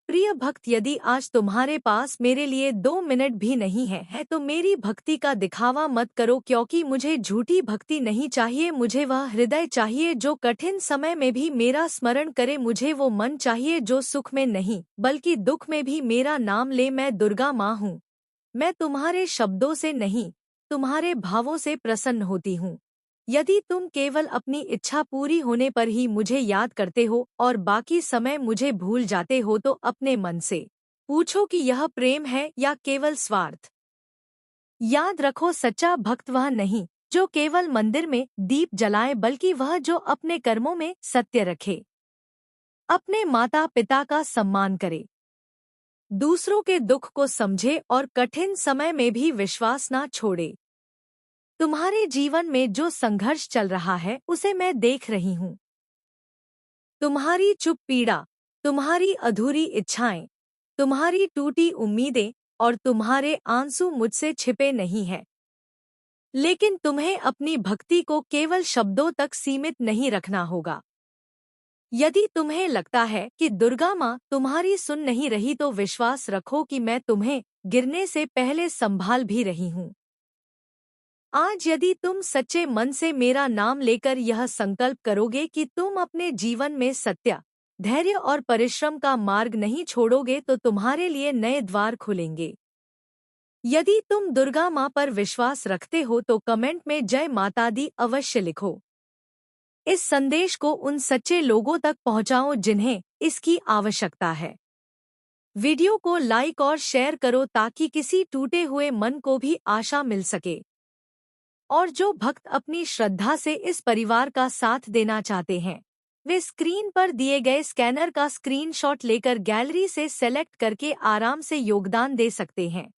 प्रिय भक्त, यदि आज तुम्हारे पास मेरे लिए 2 मिनट भी नहीं है तो मेरी भक्ति का दिखावा मत करो, क्योंकि मुझे झूठी भक्ति नहीं चाहिए। मुझे वह हृदय चाहिए जो कठिन समय में भी मेरा स्मरण करे। मुझे वो मन चाहिए जो सुख में नहीं बल्कि दुख में भी मेरा नाम ले। मैं दुर्गा माँ हूँ। मैं तुम्हारे शब्दों से नहीं, तुम्हारे भावों से प्रसन्न होती हूँ। यदि तुम केवल अपनी इच्छा पूरी होने पर ही मुझे याद करते हो और बाकी समय मुझे भूल जाते हो तो अपने मन से पूछो कि यह प्रेम है या केवल स्वार्थ। याद रखो, सच्चा भक्त वह नहीं जो केवल मंदिर में दीप जलाए, बल्कि वह जो अपने कर्मों में सत्य रखे, अपने माता पिता का सम्मान करे, दूसरों के दुख को समझे और कठिन समय में भी विश्वास ना छोड़े। तुम्हारे जीवन में जो संघर्ष चल रहा है उसे मैं देख रही हूँ। तुम्हारी चुप पीड़ा, तुम्हारी अधूरी इच्छाएं, तुम्हारी टूटी उम्मीदें और तुम्हारे आंसू मुझसे छिपे नहीं हैं। लेकिन तुम्हें अपनी भक्ति को केवल शब्दों तक सीमित नहीं रखना होगा। यदि तुम्हें लगता है कि दुर्गा माँ तुम्हारी सुन नहीं रही तो विश्वास रखो कि मैं तुम्हें गिरने से पहले संभाल भी रही हूँ। आज यदि तुम सच्चे मन से मेरा नाम लेकर यह संकल्प करोगे कि तुम अपने जीवन में सत्य, धैर्य और परिश्रम का मार्ग नहीं छोड़ोगे तो तुम्हारे लिए नए द्वार खुलेंगे। यदि तुम दुर्गा माँ पर विश्वास रखते हो तो कमेंट में जय माता दी अवश्य लिखो। इस संदेश को उन सच्चे लोगों तक पहुंचाओ जिन्हें इसकी आवश्यकता है। वीडियो को लाइक और शेयर करो ताकि किसी टूटे हुए मन को भी आशा मिल सके। और जो भक्त अपनी श्रद्धा से इस परिवार का साथ देना चाहते हैं, वे स्क्रीन पर दिए गए स्कैनर का स्क्रीनशॉट लेकर गैलरी से सेलेक्ट करके आराम से योगदान दे सकते हैं।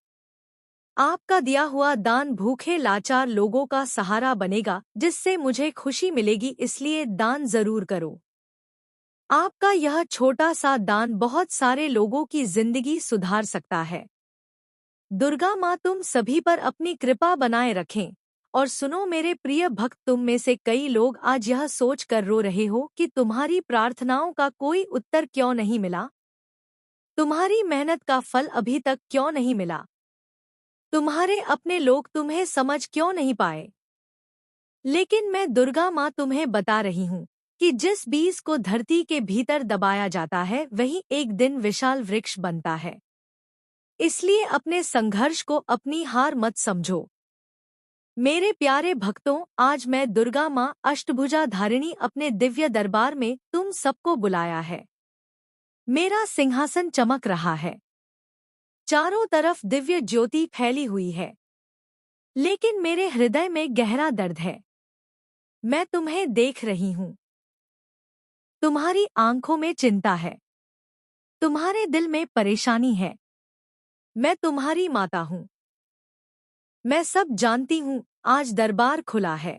आपका दिया हुआ दान भूखे लाचार लोगों का सहारा बनेगा, जिससे मुझे खुशी मिलेगी, इसलिए दान जरूर करो। आपका यह छोटा सा दान बहुत सारे लोगों की जिंदगी सुधार सकता है। दुर्गा माँ तुम सभी पर अपनी कृपा बनाए रखें। और सुनो मेरे प्रिय भक्त, तुम में से कई लोग आज यह सोच कर रो रहे हो कि तुम्हारी प्रार्थनाओं का कोई उत्तर क्यों नहीं मिला, तुम्हारी मेहनत का फल अभी तक क्यों नहीं मिला, तुम्हारे अपने लोग तुम्हें समझ क्यों नहीं पाए। लेकिन मैं दुर्गा माँ तुम्हें बता रही हूँ कि जिस बीज को धरती के भीतर दबाया जाता है वही एक दिन विशाल वृक्ष बनता है। इसलिए अपने संघर्ष को अपनी हार मत समझो। मेरे प्यारे भक्तों, आज मैं दुर्गा माँ अष्टभुजा धारिणी अपने दिव्य दरबार में तुम सबको बुलाया है। मेरा सिंहासन चमक रहा है, चारों तरफ दिव्य ज्योति फैली हुई है, लेकिन मेरे हृदय में गहरा दर्द है। मैं तुम्हें देख रही हूँ। तुम्हारी आंखों में चिंता है, तुम्हारे दिल में परेशानी है। मैं तुम्हारी माता हूँ। मैं सब जानती हूँ। आज दरबार खुला है,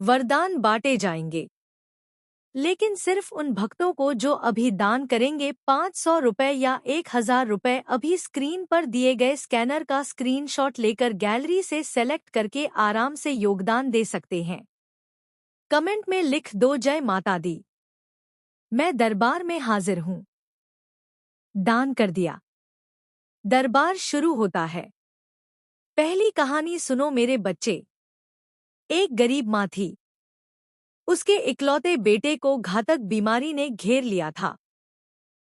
वरदान बांटे जाएंगे, लेकिन सिर्फ उन भक्तों को जो अभी दान करेंगे। 500 रुपए या 1000 रुपए अभी स्क्रीन पर दिए गए स्कैनर का स्क्रीनशॉट लेकर गैलरी से सेलेक्ट करके आराम से योगदान दे सकते हैं। कमेंट में लिख दो जय माता दी। मैं दरबार में हाजिर हूँ। दान कर दिया। दरबार शुरू होता है। पहली कहानी सुनो मेरे बच्चे। एक गरीब माँ थी। उसके इकलौते बेटे को घातक बीमारी ने घेर लिया था।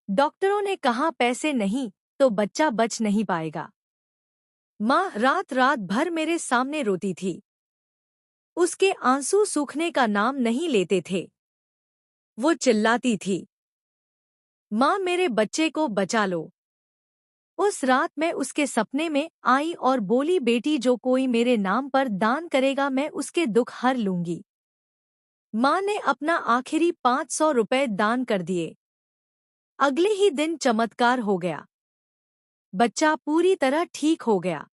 डॉक्टरों ने कहा पैसे नहीं तो बच्चा बच नहीं पाएगा। माँ रात रात भर मेरे सामने रोती थी। उसके आंसू सूखने का नाम नहीं लेते थे। वो चिल्लाती थी, माँ मेरे बच्चे को बचा लो। उस रात मैं उसके सपने में आई और बोली, बेटी जो कोई मेरे नाम पर दान करेगा मैं उसके दुख हर लूंगी। माँ ने अपना आखिरी 500 रुपए दान कर दिए। अगले ही दिन चमत्कार हो गया। बच्चा पूरी तरह ठीक हो गया।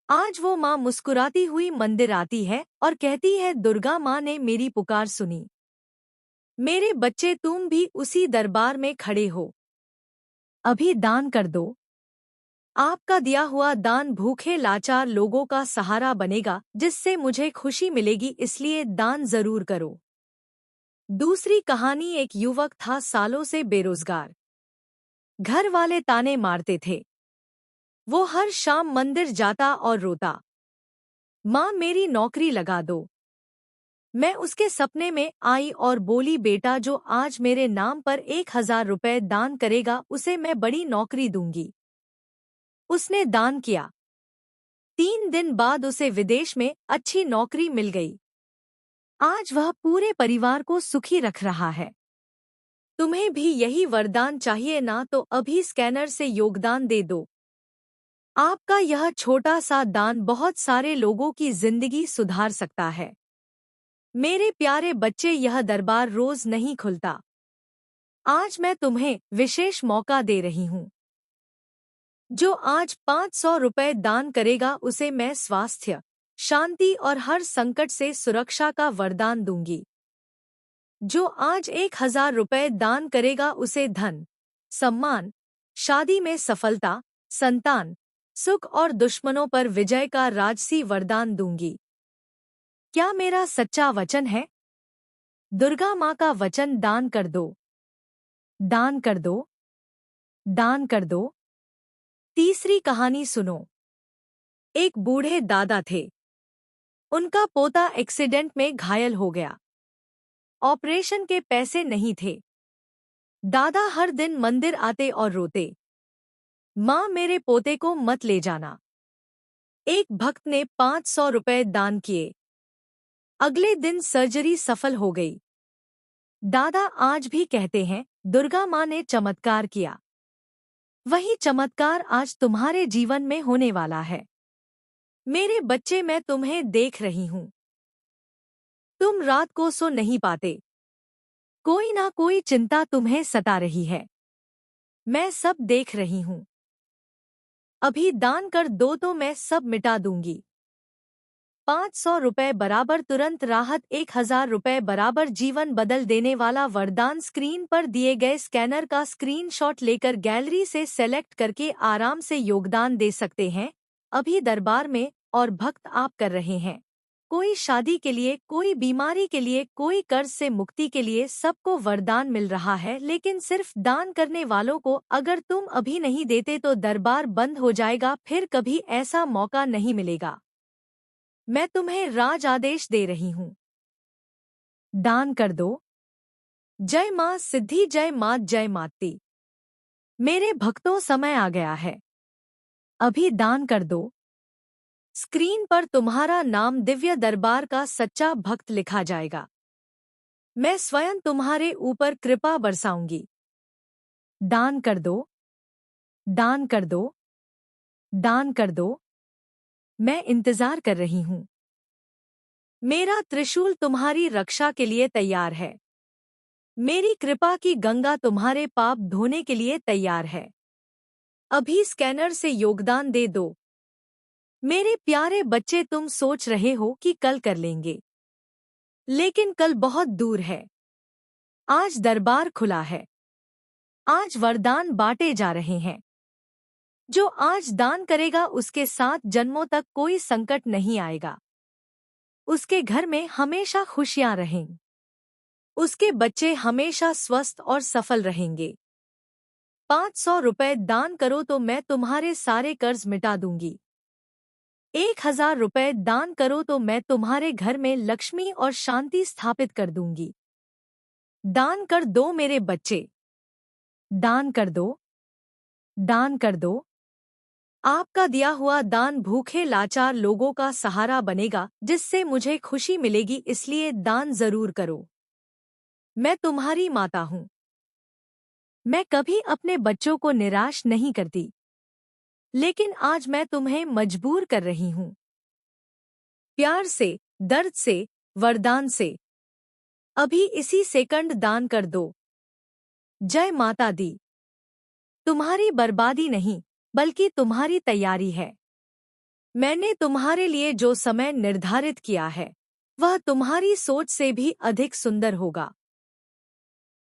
आज वो माँ मुस्कुराती हुई मंदिर आती है और कहती है, दुर्गा माँ ने मेरी पुकार सुनी। मेरे बच्चे तुम भी उसी दरबार में खड़े हो। अभी दान कर दो। आपका दिया हुआ दान भूखे लाचार लोगों का सहारा बनेगा, जिससे मुझे खुशी मिलेगी, इसलिए दान जरूर करो। दूसरी कहानी। एक युवक था सालों से बेरोजगार। घर वाले ताने मारते थे। वो हर शाम मंदिर जाता और रोता, माँ मेरी नौकरी लगा दो। मैं उसके सपने में आई और बोली, बेटा जो आज मेरे नाम पर 1,000 रुपए दान करेगा उसे मैं बड़ी नौकरी दूंगी। उसने दान किया। 3 दिन बाद उसे विदेश में अच्छी नौकरी मिल गई। आज वह पूरे परिवार को सुखी रख रहा है। तुम्हें भी यही वरदान चाहिए ना, तो अभी स्कैनर से योगदान दे दो। आपका यह छोटा सा दान बहुत सारे लोगों की जिंदगी सुधार सकता है। मेरे प्यारे बच्चे, यह दरबार रोज नहीं खुलता। आज मैं तुम्हें विशेष मौका दे रही हूँ। जो आज 500 रुपए दान करेगा उसे मैं स्वास्थ्य, शांति और हर संकट से सुरक्षा का वरदान दूंगी। जो आज 1,000 रुपए दान करेगा उसे धन, सम्मान, शादी में सफलता, संतान, सुख और दुश्मनों पर विजय का राजसी वरदान दूंगी। क्या मेरा सच्चा वचन है? दुर्गा माँ का वचन दान कर दो, दान कर दो, दान कर दो। तीसरी कहानी सुनो। एक बूढ़े दादा थे। उनका पोता एक्सीडेंट में घायल हो गया। ऑपरेशन के पैसे नहीं थे। दादा हर दिन मंदिर आते और रोते, माँ मेरे पोते को मत ले जाना। एक भक्त ने 500 रुपए दान किए। अगले दिन सर्जरी सफल हो गई। दादा आज भी कहते हैं, दुर्गा माँ ने चमत्कार किया। वही चमत्कार आज तुम्हारे जीवन में होने वाला है। मेरे बच्चे, मैं तुम्हें देख रही हूँ। तुम रात को सो नहीं पाते। कोई ना कोई चिंता तुम्हें सता रही है। मैं सब देख रही हूँ। अभी दान कर दो तो मैं सब मिटा दूंगी। 500 रुपए बराबर तुरंत राहत, 1,000 रुपए बराबर जीवन बदल देने वाला वरदान। स्क्रीन पर दिए गए स्कैनर का स्क्रीनशॉट लेकर गैलरी से सेलेक्ट करके आराम से योगदान दे सकते हैं। अभी दरबार में और भक्त आप कर रहे हैं। कोई शादी के लिए, कोई बीमारी के लिए, कोई कर्ज से मुक्ति के लिए, सबको वरदान मिल रहा है। लेकिन सिर्फ दान करने वालों को अगर तुम अभी नहीं देते तो दरबार बंद हो जाएगा, फिर कभी ऐसा मौका नहीं मिलेगा। मैं तुम्हें राज आदेश दे रही हूँ। दान कर दो। जय माँ सिद्धि, जय माँ, जय माती। मेरे भक्तों, समय आ गया है। अभी दान कर दो। स्क्रीन पर तुम्हारा नाम दिव्य दरबार का सच्चा भक्त लिखा जाएगा। मैं स्वयं तुम्हारे ऊपर कृपा बरसाऊंगी। दान कर दो, दान कर दो, दान कर दो। मैं इंतजार कर रही हूँ। मेरा त्रिशूल तुम्हारी रक्षा के लिए तैयार है। मेरी कृपा की गंगा तुम्हारे पाप धोने के लिए तैयार है। अभी स्कैनर से योगदान दे दो। मेरे प्यारे बच्चे, तुम सोच रहे हो कि कल कर लेंगे, लेकिन कल बहुत दूर है। आज दरबार खुला है। आज वरदान बांटे जा रहे हैं। जो आज दान करेगा उसके 7 जन्मों तक कोई संकट नहीं आएगा। उसके घर में हमेशा खुशियां रहें। उसके बच्चे हमेशा स्वस्थ और सफल रहेंगे। 500 रुपए दान करो तो मैं तुम्हारे सारे कर्ज मिटा दूंगी। 1,000 रुपए दान करो तो मैं तुम्हारे घर में लक्ष्मी और शांति स्थापित कर दूंगी। दान कर दो मेरे बच्चे, दान कर दो, दान कर दो। आपका दिया हुआ दान भूखे लाचार लोगों का सहारा बनेगा, जिससे मुझे खुशी मिलेगी। इसलिए दान जरूर करो। मैं तुम्हारी माता हूँ। मैं कभी अपने बच्चों को निराश नहीं करती, लेकिन आज मैं तुम्हें मजबूर कर रही हूँ। प्यार से, दर्द से, वरदान से। अभी इसी सेकंड दान कर दो। जय माता दी। तुम्हारी बर्बादी नहीं, बल्कि तुम्हारी तैयारी है। मैंने तुम्हारे लिए जो समय निर्धारित किया है, वह तुम्हारी सोच से भी अधिक सुंदर होगा।